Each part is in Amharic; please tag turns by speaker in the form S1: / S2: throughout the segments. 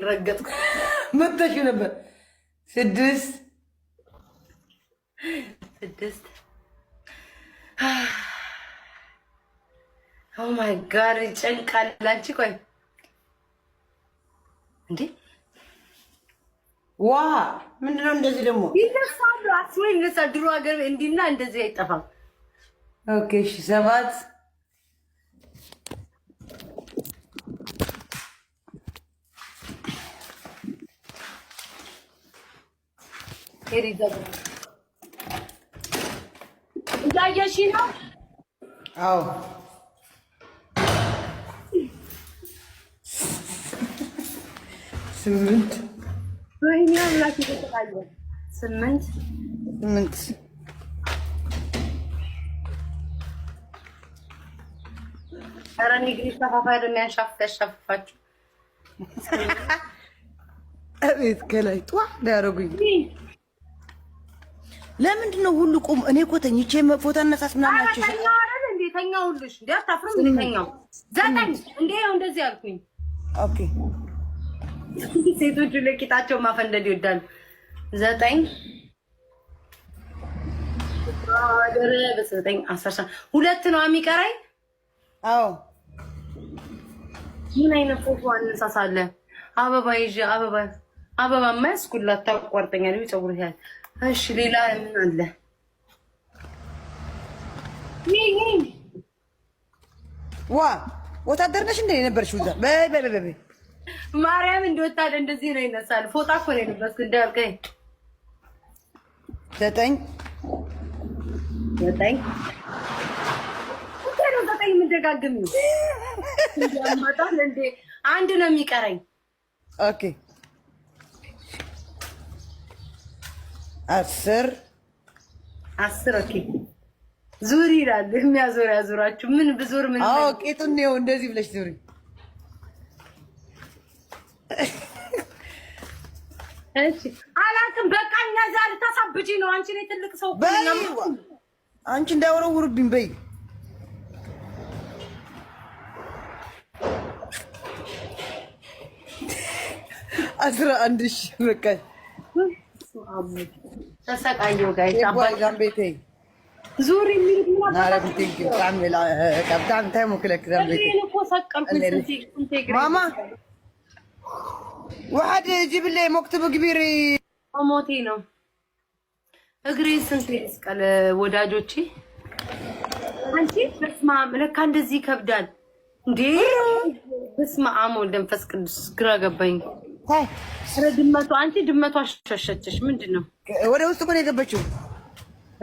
S1: ረገጥኩ መጥተሽ ነበር 6 ኦ ማይ ጋድ ጨንቃል ላንቺ ቆይ እንዴ ዋ ምንድነው እንደዚህ ደግሞ
S2: ይነሳሉ አስወይ ለሳ ድሮ ሀገር እንዲና እንደዚህ አይጠፋም
S1: ኦኬ እሺ 7
S2: ኤሪዛ ያያሺ ነው
S1: አዎ ስምንት
S2: ወይኔ አምላክ ይተቃየ 8 አራኒ ግሪ ተፋፋይ የሚያሻፍፋችሁ
S1: አቤት ከላይ ጧ ዳረጉኝ ለምንድን ነው ሁሉ ቁም እኔ እኮ ተኝቼ ፎቶ አነሳስ ምናምን አልችሽ
S2: ተኛው አይደል እንዴ ተኛው ሁሉሽ እንዴ አታፍሩም እንዴ ተኛው ዘጠኝ እንዴ እንደዚህ አልኩኝ
S1: ኦኬ
S2: ሴቶቹ ለቂጣቸው ማፈንደድ ይወዳል 9 አደረ በ9 10 ሁለት ነው የሚቀረኝ
S1: አዎ
S2: ምን አይነት ፎቶ አነሳሳለ አበባ ይዤ አበባ ማስኩላ ታቋርጠኛል ይጨውር ያል እሺ ሌላ ምን አለ
S1: ዋ ወታደር ነሽ እንዴ ነበርሽው እዛ በይ
S2: ማርያም እንደወጣለ እንደዚህ ነው ይነሳል ፎጣ እኮ ነው የለበስኩት እንዳልከኝ
S1: 9
S2: ምንደጋግም ነው ያማጣል እንዴ አንድ ነው የሚቀረኝ
S1: ኦኬ 10
S2: ኦኬ ዙሪ ይላል የሚያዞር ያዞራችሁ ምን ብዙር ምን
S1: አዎ ቄጡን ነው እንደዚህ ብለሽ ዙሪ
S2: እሺ አላውቅም በቃ ዛሬ ታሳብጂ ነው አንቺ ነኝ ትልቅ ሰው
S1: አንቺ እንዳወረውርብኝ በይ አስራ አንድ ሺህ በቃ
S2: ተሰቃየው ጋይስ
S1: አባይ ጋምቤቴ
S2: ዙሪ የሚልና
S1: ናረብቴ ካሜላ ካፕታን ታይሙ ክለክ ጋምቤቴ ማማ واحد يجيب لي مكتب كبير
S2: ሞቴ ነው እግሬ ስንት ይስቀል ወዳጆቼ አንቺ በስማ ለካ እንደዚህ ይከብዳል እንዴ በስማ አሞል ደንፈስ ቅዱስ ግራ ገባኝ
S1: ታይ
S2: ስለ ድመቷ አንቺ ድመቷ ሸሸችሽ ምንድነው
S1: ወደ ውስጥ ምን የገበችው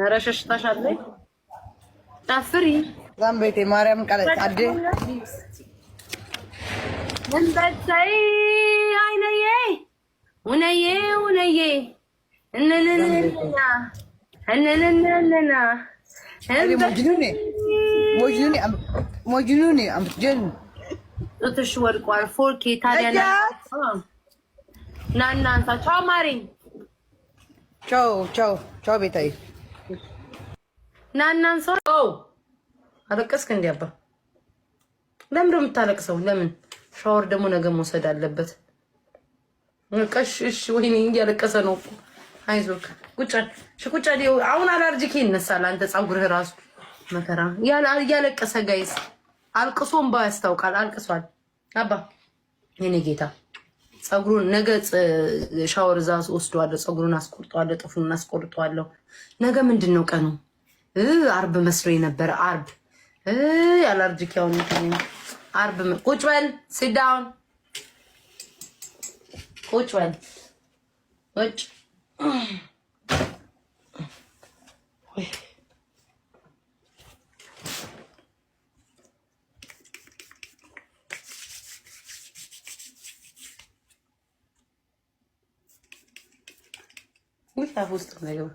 S2: ኧረ ሸሽታሻለች ጣፍሪ
S1: ጋምቤቴ ማርያም ቃል አደ
S2: እንበታይ አይነዬ ወነዬ እንነነና
S1: مجنوني عم تجن
S2: ጡትሽ ወድቋል ፎርኬ ታዲያ ናና አንተ ቻው ማሪኝ
S1: ቻው ቤታዬ
S2: ናናን ሰው አለቀስክ እንዴ አባ ለምን ነው የምታለቅሰው ለምን ሻወር ደግሞ ነገ መውሰድ አለበት እሺ ወይኔ እያለቀሰ ነው አይዞክ ቁጫ አሁን አላርጂክ ይነሳል አንተ ፀጉርህ ራሱ መከራ ያለቀሰ ጋይስ አልቅሶም ባያስታውቃል አልቅሷል አባ የኔ ጌታ ፀጉሩን ነገ ሻወር ዛስ ወስደዋለሁ ፀጉሩን አስቆርጠዋለሁ ጥፍሩን አስቆርጠዋለሁ ነገ ምንድነው ቀኑ አርብ መስሎኝ ነበር አርብ አላርጂክ ያው አርብ ቁጭ በል sit down ቁጭ በል ቁጭ Uy, está justo, negro.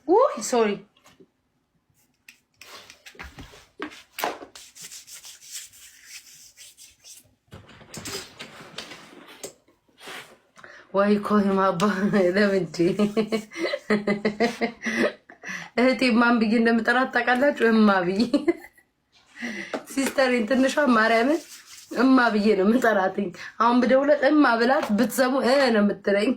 S2: Uy, sorry. ወይ ኮይ ማባ ለምንጂ እህቴ ማን ብዬ እንደምጠራት ታውቃላችሁ? እማ ብዬ ሲስተር ትንሿ ማርያምን እማ ብዬ ነው የምጠራትኝ። አሁን ብደውለት እማ ብላት ብትሰሙ ነው የምትለኝ።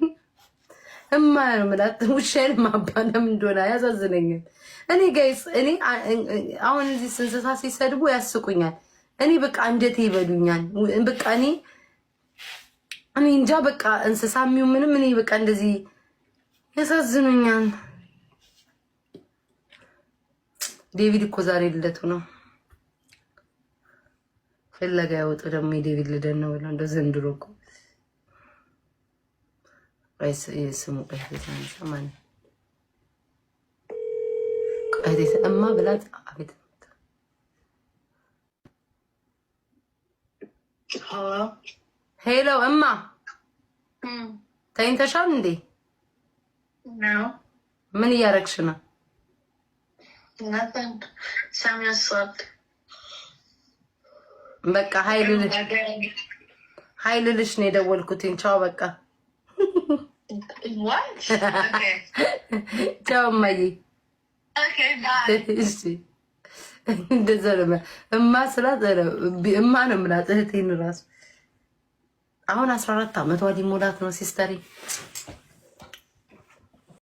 S2: እማ ነው የምላት። ውሻዬን ማባ ለምን እንደሆነ ያሳዝነኛል። እኔ ጋይስ እኔ አሁን እዚህ እንስሳ ሲሰድቡ ያስቁኛል። እኔ በቃ አንጀቴ ይበሉኛል። በቃ እኔ እንጃ በቃ እንስሳ የሚው ምንም እኔ በቃ እንደዚህ ያሳዝኑኛል። ዴቪድ እኮ ዛሬ ልደቱ ነው። ፍለጋ ያወጡ ደግሞ የዴቪድ ልደት ነው ብለው እንደ ዘንድሮ እኮ ወይስ ስሙ ቀይስ ማን ቀይስ እማ ብላት አቤት ሄሎ እማ ተኝተሻል እንዴ? ምን እያረግሽ ነው? በቃ ሀይል ልሽ ነው የደወልኩትኝ። ቻው በቃ ቻው እማዬ። እንደዛ ነው እማ ስላት እማ ነው የምላት እህቴን ራሱ አሁን 14 ዓመቷ ሊሞላት ነው ሲስተሪ